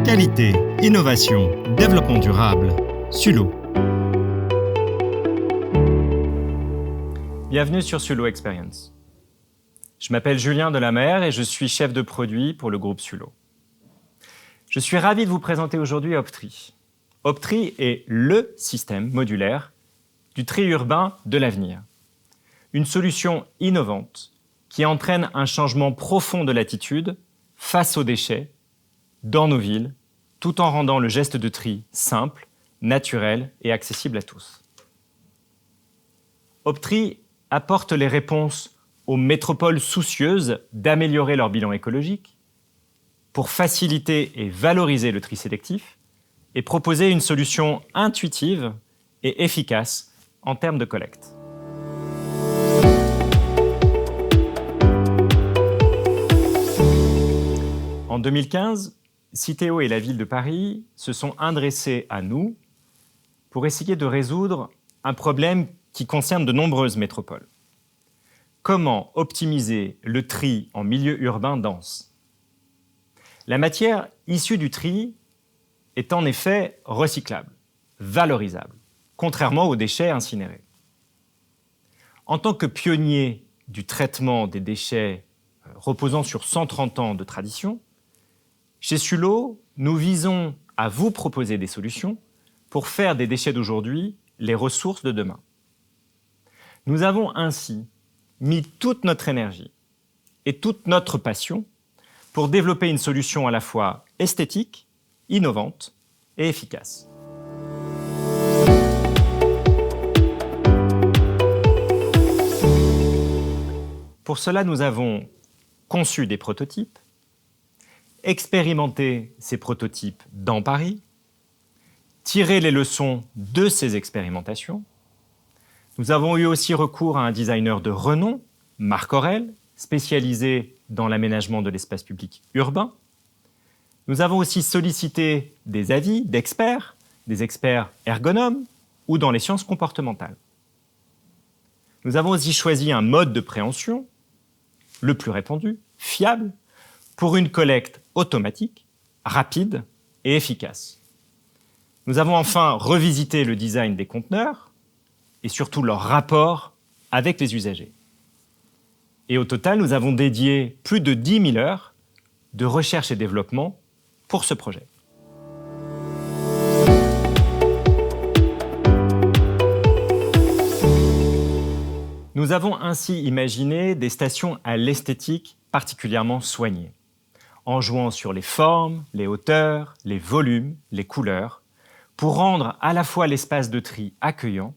Qualité, innovation, développement durable. Sulo. Bienvenue sur Sulo Experience. Je m'appelle Julien Delamer et je suis chef de produit pour le groupe Sulo. Je suis ravi de vous présenter aujourd'hui Optri. Optri est le système modulaire du tri urbain de l'avenir. Une solution innovante qui entraîne un changement profond de l'attitude face aux déchets dans nos villes, tout en rendant le geste de tri simple, naturel et accessible à tous. Optri apporte les réponses aux métropoles soucieuses d'améliorer leur bilan écologique pour faciliter et valoriser le tri sélectif et proposer une solution intuitive et efficace en termes de collecte. En 2015, Citeo et la ville de Paris se sont adressés à nous pour essayer de résoudre un problème qui concerne de nombreuses métropoles. Comment optimiser le tri en milieu urbain dense ? La matière issue du tri est en effet recyclable, valorisable, contrairement aux déchets incinérés. En tant que pionnier du traitement des déchets reposant sur 130 ans de tradition, chez Sulo, nous visons à vous proposer des solutions pour faire des déchets d'aujourd'hui les ressources de demain. Nous avons ainsi mis toute notre énergie et toute notre passion pour développer une solution à la fois esthétique, innovante et efficace. Pour cela, nous avons conçu des prototypes, expérimenter ces prototypes dans Paris, tirer les leçons de ces expérimentations. Nous avons eu aussi recours à un designer de renom, Marc Aurel, spécialisé dans l'aménagement de l'espace public urbain. Nous avons aussi sollicité des avis d'experts, des experts ergonomes ou dans les sciences comportementales. Nous avons aussi choisi un mode de préhension, le plus répandu, fiable, pour une collecte automatique, rapide et efficace. Nous avons enfin revisité le design des conteneurs et surtout leur rapport avec les usagers. Et au total, nous avons dédié plus de 10 000 heures de recherche et développement pour ce projet. Nous avons ainsi imaginé des stations à l'esthétique particulièrement soignées, en jouant sur les formes, les hauteurs, les volumes, les couleurs, pour rendre à la fois l'espace de tri accueillant,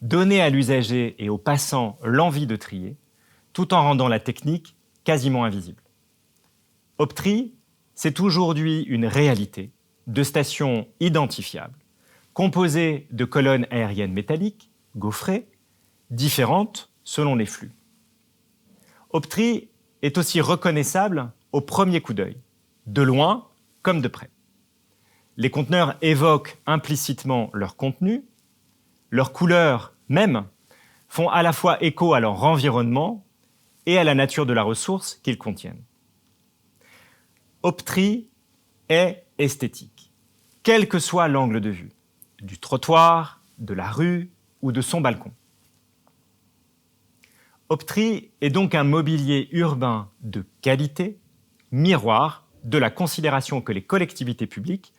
donner à l'usager et aux passants l'envie de trier, tout en rendant la technique quasiment invisible. Optri, c'est aujourd'hui une réalité de stations identifiables, composées de colonnes aériennes métalliques, gaufrées, différentes selon les flux. Optri est aussi reconnaissable au premier coup d'œil, de loin comme de près. Les conteneurs évoquent implicitement leur contenu, leurs couleurs même font à la fois écho à leur environnement et à la nature de la ressource qu'ils contiennent. Optri est esthétique, quel que soit l'angle de vue, du trottoir, de la rue ou de son balcon. Optri est donc un mobilier urbain de qualité, miroir de la considération que les collectivités publiques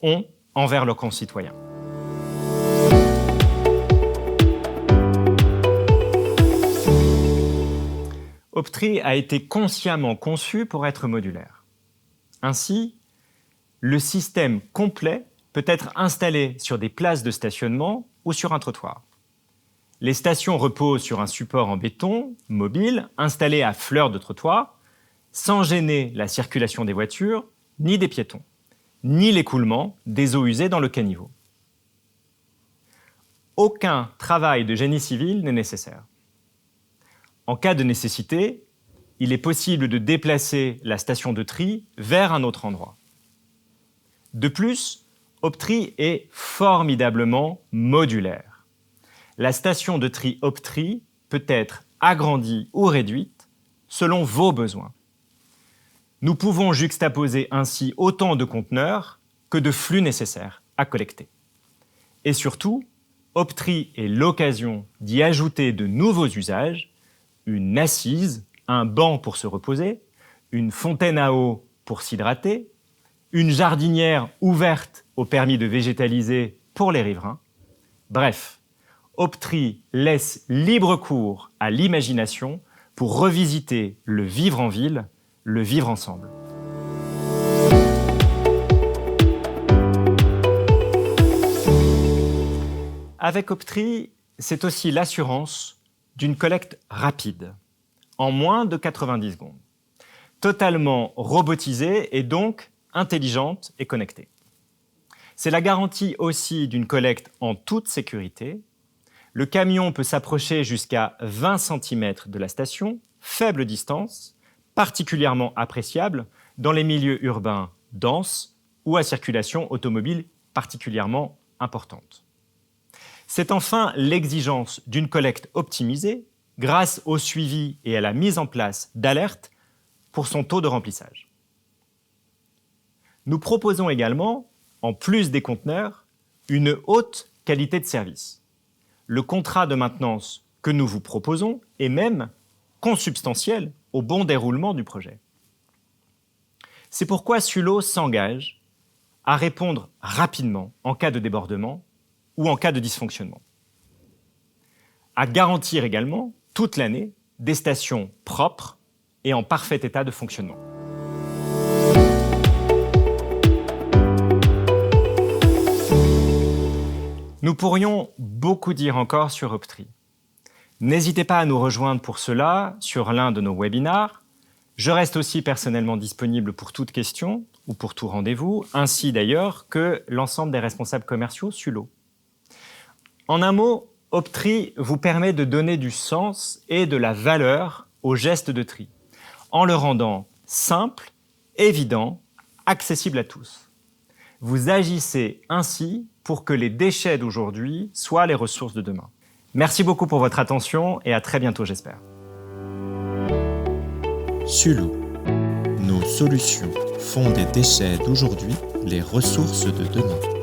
ont envers leurs concitoyens. Optri a été consciemment conçu pour être modulaire. Ainsi, le système complet peut être installé sur des places de stationnement ou sur un trottoir. Les stations reposent sur un support en béton, mobile, installé à fleur de trottoir, sans gêner la circulation des voitures, ni des piétons, ni l'écoulement des eaux usées dans le caniveau. Aucun travail de génie civil n'est nécessaire. En cas de nécessité, il est possible de déplacer la station de tri vers un autre endroit. De plus, Optri est formidablement modulaire. La station de tri Optri peut être agrandie ou réduite selon vos besoins. Nous pouvons juxtaposer ainsi autant de conteneurs que de flux nécessaires à collecter. Et surtout, Optri est l'occasion d'y ajouter de nouveaux usages, une assise, un banc pour se reposer, une fontaine à eau pour s'hydrater, une jardinière ouverte au permis de végétaliser pour les riverains. Bref, Optri laisse libre cours à l'imagination pour revisiter le vivre en ville, le vivre ensemble. Avec Optri, c'est aussi l'assurance d'une collecte rapide, en moins de 90 secondes, totalement robotisée et donc intelligente et connectée. C'est la garantie aussi d'une collecte en toute sécurité. Le camion peut s'approcher jusqu'à 20 cm de la station, faible distance, particulièrement appréciable dans les milieux urbains denses ou à circulation automobile particulièrement importante. C'est enfin l'exigence d'une collecte optimisée grâce au suivi et à la mise en place d'alertes pour son taux de remplissage. Nous proposons également, en plus des conteneurs, une haute qualité de service. Le contrat de maintenance que nous vous proposons est même consubstantiel au bon déroulement du projet. C'est pourquoi Sulo s'engage à répondre rapidement en cas de débordement ou en cas de dysfonctionnement. À garantir également, toute l'année, des stations propres et en parfait état de fonctionnement. Nous pourrions beaucoup dire encore sur Optri. N'hésitez pas à nous rejoindre pour cela sur l'un de nos webinars. Je reste aussi personnellement disponible pour toute question ou pour tout rendez-vous, ainsi d'ailleurs que l'ensemble des responsables commerciaux Sulo. En un mot, Optri vous permet de donner du sens et de la valeur au geste de tri, en le rendant simple, évident, accessible à tous. Vous agissez ainsi pour que les déchets d'aujourd'hui soient les ressources de demain. Merci beaucoup pour votre attention et à très bientôt, j'espère. Sulo. Nos solutions font des déchets d'aujourd'hui les ressources de demain.